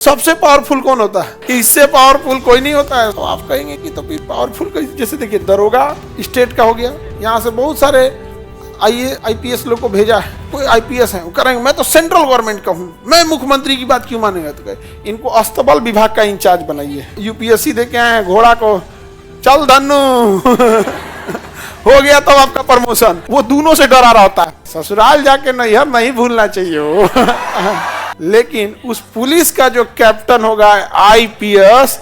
सबसे पावरफुल कौन होता है? कि इससे पावरफुल कोई नहीं होता है। तो आप कहेंगे कि तो फिर पावरफुल कैसे? जैसे देखिए दरोगा स्टेट का हो गया, यहाँ से बहुत सारे आईपीएस लोग को भेजा है, कोई आईपीएस है वो करेंगे मैं तो सेंट्रल गवर्नमेंट का हूँ, मैं मुख्यमंत्री की बात क्यों मानेगा? तो कहे इनको अस्तबल विभाग का इंचार्ज बनाइए। यूपीएससी दे के आए हैं घोड़ा को, चल धन्नू हो गया तो आपका प्रमोशन। वो दोनों से डरा रहा होता है, ससुराल जाके नैहर नहीं भूलना चाहिए वो लेकिन उस पुलिस का जो कैप्टन होगा आईपीएस,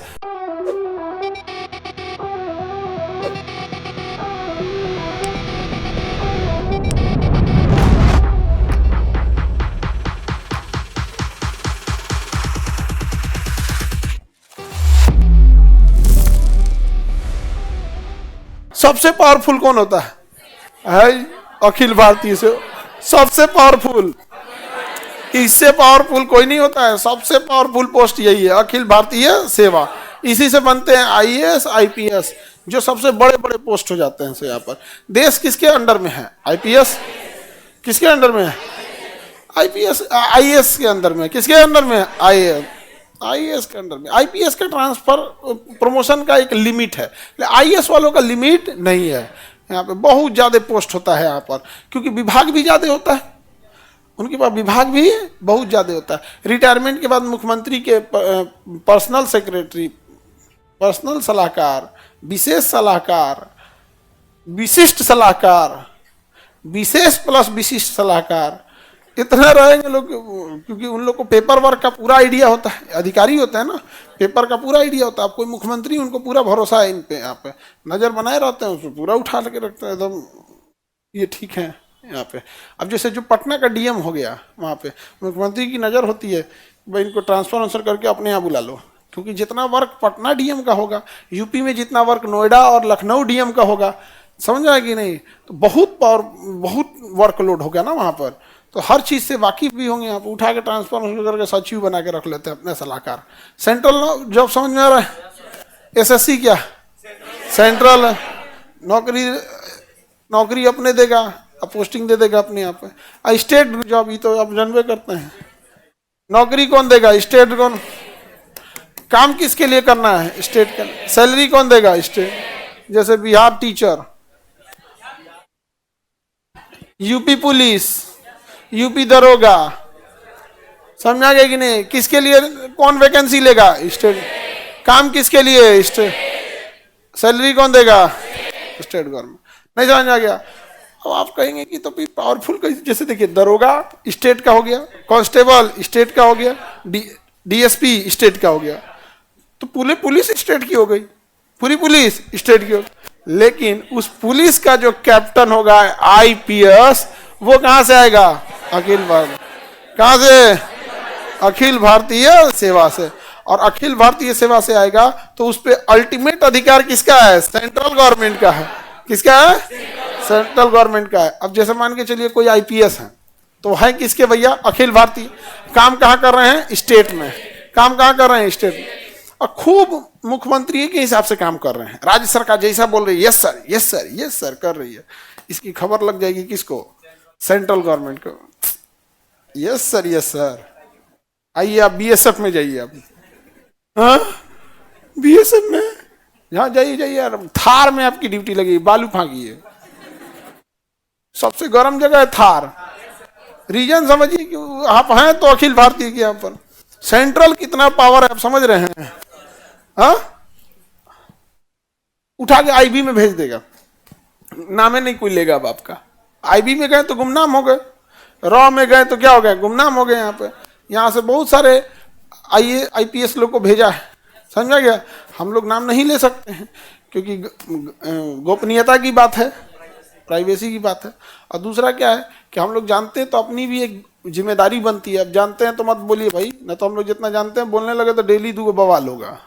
सबसे पावरफुल कौन होता है? अखिल भारतीय से सबसे पावरफुल, इससे पावरफुल कोई नहीं होता है। सबसे पावरफुल पोस्ट यही है, अखिल भारतीय सेवा। इसी से बनते हैं आईएएस आईपीएस, जो सबसे बड़े बड़े पोस्ट हो जाते हैं। यहाँ पर देश किसके अंडर में है? आईपीएस। किसके अंडर में है? आईपीएस। आईएएस के अंडर में। किसके अंडर में है? आईएएस। आईएएस के अंडर में। आईपीएस का ट्रांसफर प्रमोशन का एक लिमिट है, आईएएस वालों का लिमिट नहीं है। यहाँ पे बहुत ज्यादा पोस्ट होता है यहाँ पर, क्योंकि विभाग भी ज्यादा होता है, उनके पास विभाग भी बहुत ज्यादा होता है। रिटायरमेंट के बाद मुख्यमंत्री के पर्सनल सेक्रेटरी, पर्सनल सलाहकार, विशेष सलाहकार, विशिष्ट सलाहकार, विशेष प्लस विशिष्ट सलाहकार, इतना रहेंगे लोग, क्योंकि उन लोग को पेपर वर्क का पूरा आइडिया होता है। अधिकारी होता है ना, पेपर का पूरा आइडिया होता है। अब कोई मुख्यमंत्री, उनको पूरा भरोसा है इन पे, यहाँ पे नजर बनाए रहते हैं, उसको पूरा उठा के रखते हैं एकदम, ये ठीक है यहाँ पे। अब जैसे जो पटना का डीएम हो गया, वहाँ पे मुख्यमंत्री की नज़र होती है, भाई इनको ट्रांसफर वांसफर करके अपने यहाँ बुला लो, क्योंकि जितना वर्क पटना डीएम का होगा, यूपी में जितना वर्क नोएडा और लखनऊ डीएम का होगा, समझ आए कि नहीं? तो बहुत वर्कलोड हो गया ना वहाँ पर, तो हर चीज़ से वाकिफ भी होंगे। यहाँ पर उठा के ट्रांसफर करके सचिव बना के रख लेते हैं अपने सलाहकार। सेंट्रल जॉब समझ में आ रहा है? एसएससी क्या सेंट्रल नौकरी अपने देगा, अब पोस्टिंग दे देगा अपने यहाँ पे। स्टेट जॉब, ये तो आप जानबे करते हैं, नौकरी कौन देगा? स्टेट। कौन काम किसके लिए करना है? स्टेट का। सैलरी कौन देगा? स्टेट। जैसे Bihar teacher, UP police, UP दरोगा, समझा गया कि नहीं? किसके लिए कौन वैकेंसी लेगा? स्टेट। काम किसके लिए? स्टेट। सैलरी कौन देगा? State government. नहीं समझ आ गया? अब आप कहेंगे कि तो फिर पावरफुल कैसे? जैसे देखिए दरोगा स्टेट का हो गया, कांस्टेबल स्टेट का हो गया, डीएसपी स्टेट का हो गया, तो पूरे पुलिस स्टेट की हो गई, पूरी पुलिस स्टेट की हो गई। लेकिन उस पुलिस का जो कैप्टन होगा आईपीएस, वो कहां से आएगा? अखिल भारतीय। कहां से? अखिल भारतीय सेवा से। और अखिल भारतीय सेवा से आएगा तो उस पर अल्टीमेट अधिकार किसका है? सेंट्रल गवर्नमेंट का है। किसका है? सेंट्रल गवर्नमेंट का है। अब जैसे मान के चलिए कोई आईपीएस है, तो है किसके भैया? अखिल भारतीय। काम कहाँ कर रहे हैं? स्टेट में। काम कहाँ कर रहे हैं? स्टेट में। और खूब मुख्यमंत्री के हिसाब से काम कर रहे हैं, राज्य सरकार जैसा बोल रही है yes sir yes sir yes sir कर रही है, इसकी खबर लग जाएगी किसको? सेंट्रल गवर्नमेंट को। Yes sir. आइए आप बीएसएफ में जाइए आप। हाँ बीएसएफ में यहाँ जाइए यार, थार में आपकी ड्यूटी लगी, बालू फांकिए। सबसे गर्म जगह है थार। रीजन समझिए कि आप हैं तो अखिल भारतीय के यहाँ पर। सेंट्रल कितना पावर है आप समझ रहे हैं? हाँ उठा के आईबी में भेज देगा, नामे नहीं कोई लेगा अब आपका। आईबी में गए तो गुमनाम हो गए, रॉ में गए तो क्या हो गए? गुमनाम हो गए। यहाँ पे यहाँ से बहुत सारे आईपीएस लोग को भेजा है, समझा गया? हम लोग नाम नहीं ले सकते हैं क्योंकि गोपनीयता की बात है, प्राइवेसी की बात है। और दूसरा क्या है कि हम लोग जानते हैं तो अपनी भी एक जिम्मेदारी बनती है। अब जानते हैं तो मत बोलिए भाई, न तो हम लोग जितना जानते हैं बोलने लगे तो डेली 2 बवाल होगा।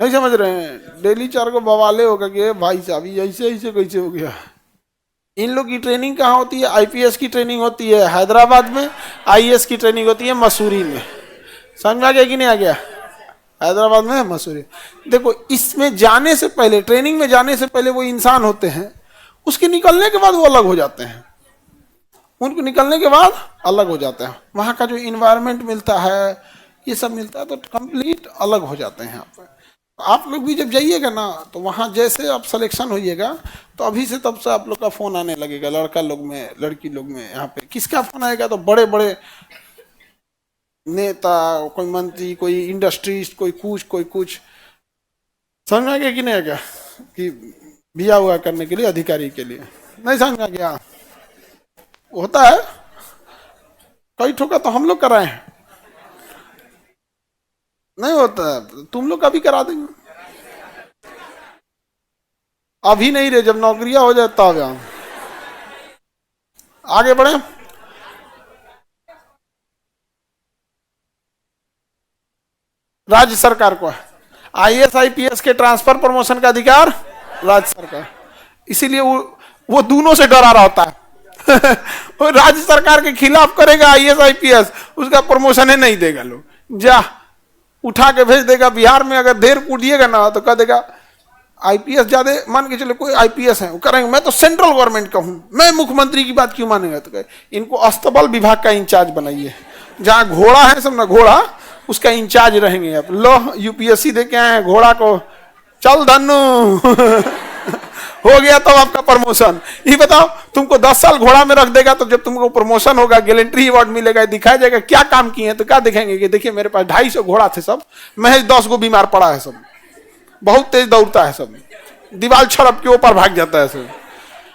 नहीं समझ रहे हैं? डेली 4 को बवाले होगा कि भाई साहब ऐसे ऐसे कैसे हो गया। इन लोग की ट्रेनिंग कहाँ होती है? आईपीएस की ट्रेनिंग होती है हैदराबाद में, आईएएस की ट्रेनिंग होती है मसूरी में। समझ में आ गया कि नहीं आ गया? हैदराबाद में, मसूरी। देखो इसमें जाने से पहले, ट्रेनिंग में जाने से पहले वो इंसान होते हैं, उसके निकलने के बाद वो अलग हो जाते हैं। उनको निकलने के बाद अलग हो जाते हैं, वहाँ का जो इन्वायरमेंट मिलता है, ये सब मिलता है, तो कंप्लीट अलग हो जाते हैं यहाँ पे। आप लोग भी जब जाइएगा ना, तो वहाँ जैसे आप सिलेक्शन होइएगा, तो अभी से तब से आप लोग का फोन आने लगेगा, लड़का लोग में, लड़की लोग में। यहाँ पे किसका फोन आएगा, तो बड़े बड़े नेता, कोई मंत्री, कोई इंडस्ट्रीज, कोई कुछ कोई कुछ, समझ में आ गया कि नहीं आ गया, कि बिया हुआ करने के लिए, अधिकारी के लिए। नहीं समझ में आ गया, होता है कई ठोका तो हम लोग कराए हैं, नहीं होता है, तुम लोग का भी करा देंगे। अभी नहीं रे, जब नौकरियां हो जाए तब हम आगे बढ़े। राज्य सरकार को है आईएएस आईपीएस के ट्रांसफर प्रमोशन का अधिकार, राज्य सरकार। इसीलिए वो दोनों से डरा रहा होता है वो राज्य सरकार के खिलाफ करेगा आईएएस आईपीएस, उसका प्रमोशन ही नहीं देगा, लोग जा उठा के भेज देगा। बिहार में अगर देर कूदिएगा ना, तो कह देगा आईपीएस ज्यादा मान के चले, कोई आईपीएस है, वो करेंगे मैं तो सेंट्रल गवर्नमेंट का हूं, मैं मुख्यमंत्री की बात क्यों मानेगा। तो कहे इनको अस्तबल विभाग का इंचार्ज बनाइए, जहां घोड़ा है सब ना, घोड़ा उसका इंचार्ज रहेंगे। आप लो यूपीएससी दे के आए हैं घोड़ा को, चल धन्नू हो गया तो आपका प्रमोशन। ये बताओ, तुमको 10 साल घोड़ा में रख देगा, तो जब तुमको प्रमोशन होगा, गैलेंट्री अवार्ड मिलेगा, दिखाया जाएगा क्या काम किए हैं, तो क्या दिखाएंगे कि देखिए मेरे पास 250 घोड़ा थे, सब महज 10 गो बीमार पड़ा है, सब बहुत तेज दौड़ता है, सब दीवार छड़प के ऊपर भाग जाता है सब।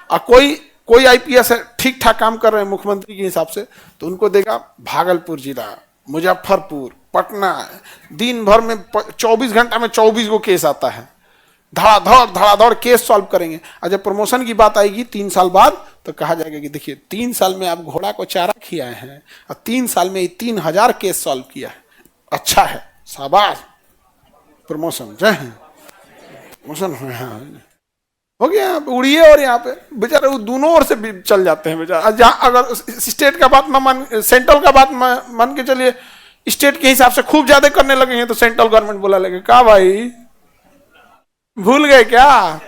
और कोई आईपीएस ठीक ठाक काम कर रहे हैं मुख्यमंत्री के हिसाब से, तो उनको देगा भागलपुर जिला, मुजफ्फरपुर, पटना, दिन भर में 24 घंटा में 24 गो केस आता है, धड़ाधड़ केस सॉल्व करेंगे। और जब प्रमोशन की बात आएगी 3 साल बाद, तो कहा जाएगा कि देखिए 3 साल में आप घोड़ा को चारा खिलाए हैं, और 3 साल में 3000 केस सॉल्व किया है, अच्छा है, शाबाश, प्रमोशन, जय हिंद, प्रमोशन हो गया। उड़िए, और यहाँ पे बेचारे वो दोनों ओर से भी चल जाते हैं बेचारा। जहाँ अगर स्टेट का बात मान, सेंट्रल का बात मान के चलिए, स्टेट के हिसाब से खूब ज्यादा करने लगे हैं, तो सेंट्रल गवर्नमेंट बोला लगे का भाई भूल गए क्या,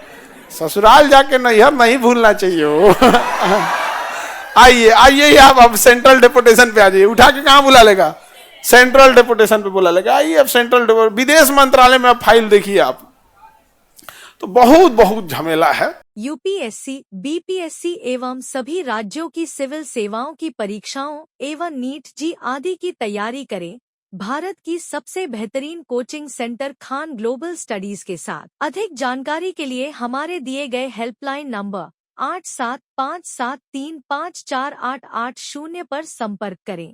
ससुराल जाके नैहर नहीं भूलना चाहिए आइए आइए आप अब सेंट्रल डेपुटेशन पे आ जाइए, उठा के कहाँ बुला लेगा, सेंट्रल डेपुटेशन पे बुला लेगा। आइए अब सेंट्रल विदेश मंत्रालय में अब फाइल देखिए आप, तो बहुत बहुत झमेला है। यूपीएससी, बीपीएससी एवं सभी राज्यों की सिविल सेवाओं की परीक्षाओं एवं नीट जी आदि की तैयारी करें भारत की सबसे बेहतरीन coaching centre Khan global studies के साथ। अधिक जानकारी के लिए हमारे दिए गए हेल्पलाइन नंबर 8757354880 पर संपर्क करें।